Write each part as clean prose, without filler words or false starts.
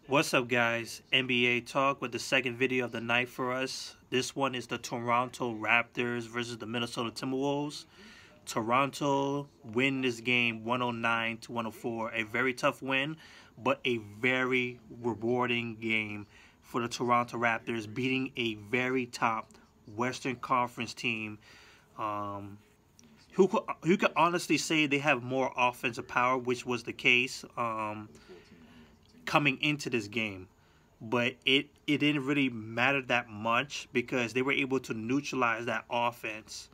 What's up, guys? NBA Talk with the second video of the night for us. This one is the Toronto Raptors versus the Minnesota Timberwolves. Toronto win this game 109-104. A very tough win, but a very rewarding game for the Toronto Raptors, beating a very top Western Conference team who could honestly say they have more offensive power, which was the case coming into this game. But it didn't really matter that much because they were able to neutralize that offense.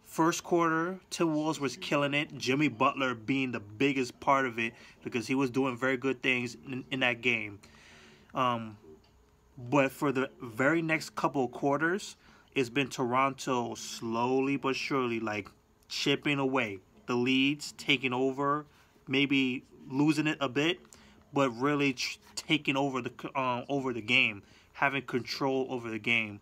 First quarter, Timberwolves was killing it. Jimmy Butler being the biggest part of it because he was doing very good things in that game. But for the very next couple of quarters, it's been Toronto slowly but surely like chipping away the leads, taking over, maybe losing it a bit, but really taking over the game, having control over the game.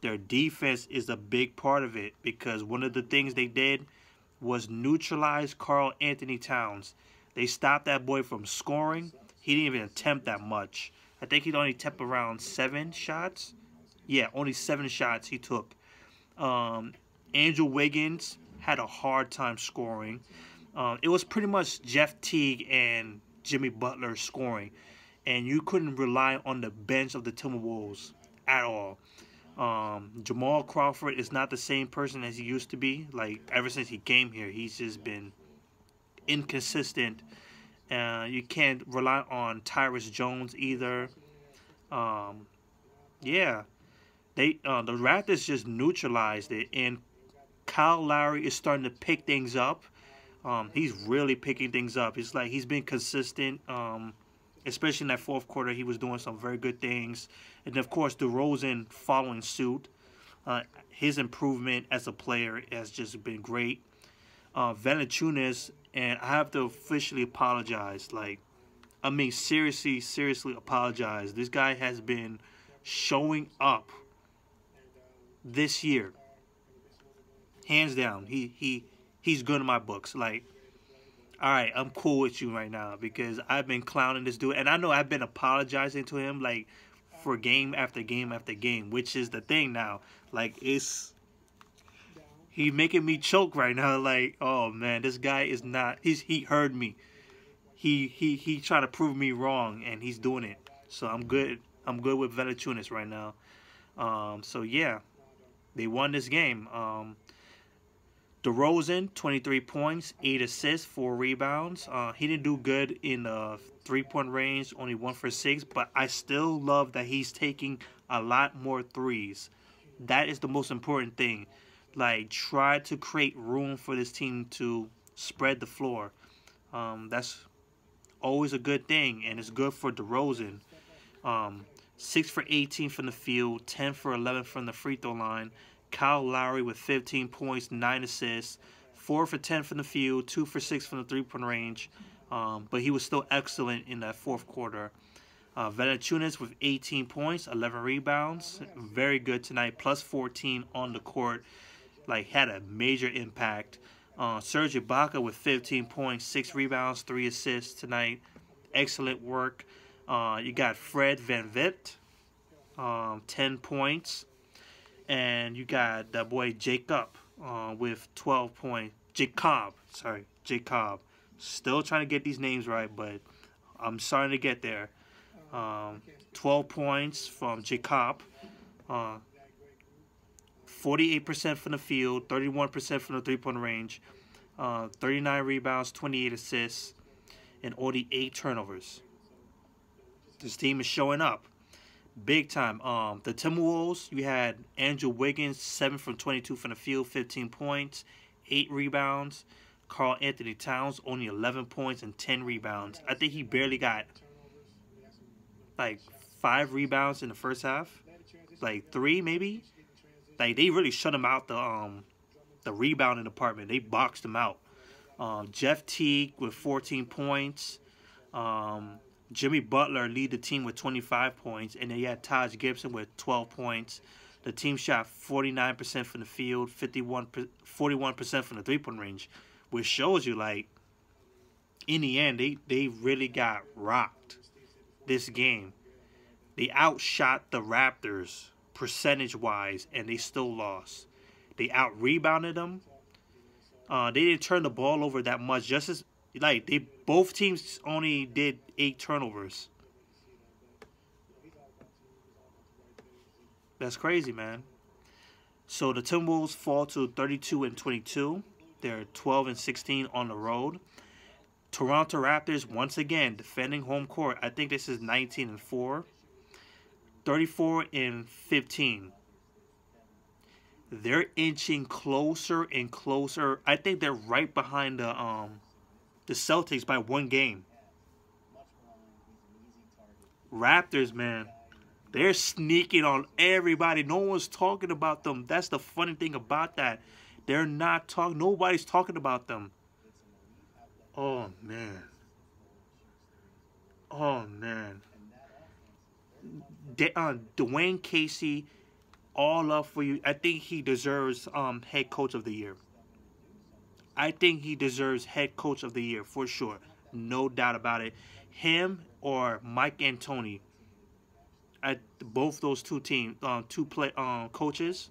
Their defense is a big part of it because one of the things they did was neutralize Karl Anthony Towns. They stopped that boy from scoring. He didn't even attempt that much. I think he'd only attempt around 7 shots. Yeah, only 7 shots he took. Andrew Wiggins had a hard time scoring. It was pretty much Jeff Teague and Jimmy Butler scoring. And you couldn't rely on the bench of the Timberwolves at all. Jamal Crawford is not the same person as he used to be. Like, ever since he came here, he's just been inconsistent. You can't rely on Tyrus Jones either. Yeah. The Raptors just neutralized it. And Kyle Lowry is starting to pick things up. He's really picking things up. It's like he's been consistent, especially in that fourth quarter. He was doing some very good things. And, of course, DeRozan following suit. His improvement as a player has just been great. Valanciunas, and I have to officially apologize. Like, I mean, seriously apologize. This guy has been showing up this year. Hands down. He's good in my books. Like, all right, I'm cool with you right now because I've been clowning this dude. And I know I've been apologizing to him, like, for game after game after game, which is the thing now. Like, he's making me choke right now. Like, oh, man, this guy is not, he heard me. He trying to prove me wrong, and he's doing it. So I'm good. I'm good with Valanciunas right now. So, yeah, they won this game. DeRozan, 23 points, 8 assists, 4 rebounds. He didn't do good in the three-point range, only 1 for 6, but I still love that he's taking a lot more threes. That is the most important thing. Like, try to create room for this team to spread the floor. That's always a good thing, and it's good for DeRozan. 6 for 18 from the field, 10 for 11 from the free throw line. Kyle Lowry with 15 points, 9 assists, 4 for 10 from the field, 2 for 6 from the three-point range. But he was still excellent in that fourth quarter. Valanciunas with 18 points, 11 rebounds. Very good tonight, plus 14 on the court. Like, had a major impact. Serge Ibaka with 15 points, 6 rebounds, 3 assists tonight. Excellent work. You got Fred VanVleet, 10 points. And you got that boy Jacob with 12 points. Jacob. Still trying to get these names right, but I'm starting to get there. 12 points from Jacob. 48% from the field, 31% from the three-point range, 39 rebounds, 28 assists, and only 8 turnovers. This team is showing up. Big time. The Timberwolves, you had Andrew Wiggins, 7 from 22 from the field, 15 points, 8 rebounds. Karl Anthony Towns, only 11 points and 10 rebounds. I think he barely got, like, 5 rebounds in the first half. Like, 3 maybe. Like, they really shut him out the rebounding department. They boxed him out. Jeff Teague with 14 points. Jimmy Butler lead the team with 25 points, and then you had Taj Gibson with 12 points. The team shot 49% from the field, 41% from the three-point range, which shows you, like, in the end, they really got rocked. this game. They outshot the Raptors percentage-wise, and they still lost. They out-rebounded them. They didn't turn the ball over that much. Just as both teams only did 8 turnovers. That's crazy, man. So the Timberwolves fall to 32-22. They're 12-16 on the road. Toronto Raptors once again defending home court. I think this is 19-4. 34-15. They're inching closer and closer. I think they're right behind the Celtics by 1 game. Raptors, man, they're sneaking on everybody. No one's talking about them. That's the funny thing about that. They're not talking. Nobody's talking about them. Oh man. Oh man. Dwayne Casey, all up for you. I think he deserves head coach of the year. I think he deserves head coach of the year for sure. No doubt about it. Him or Mike D'Antoni. Both those two coaches.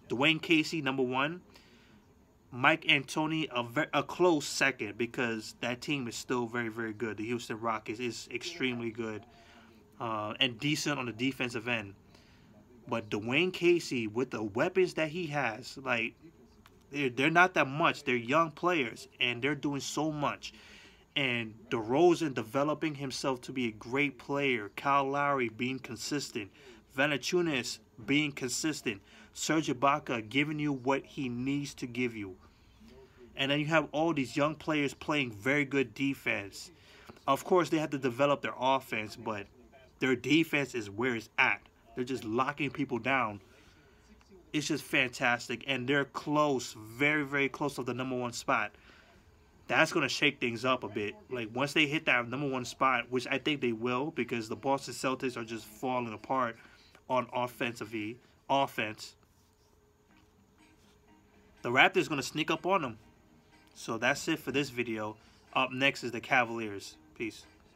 Dwayne Casey, number 1. Mike D'Antoni, a close second, because that team is still very, very good. The Houston Rockets is extremely good and decent on the defensive end. But Dwayne Casey, with the weapons that he has, like, they're not that much. They're young players, and they're doing so much. And DeRozan developing himself to be a great player. Kyle Lowry being consistent. Valanciunas being consistent. Serge Ibaka giving you what he needs to give you. And then you have all these young players playing very good defense. Of course, they have to develop their offense, but their defense is where it's at. They're just locking people down. It's just fantastic. And they're close, very, very close to the number 1 spot. That's going to shake things up a bit. Like, once they hit that number 1 spot, which I think they will, because the Boston Celtics are just falling apart on offense. The Raptors going to sneak up on them. So that's it for this video. Up next is the Cavaliers. Peace.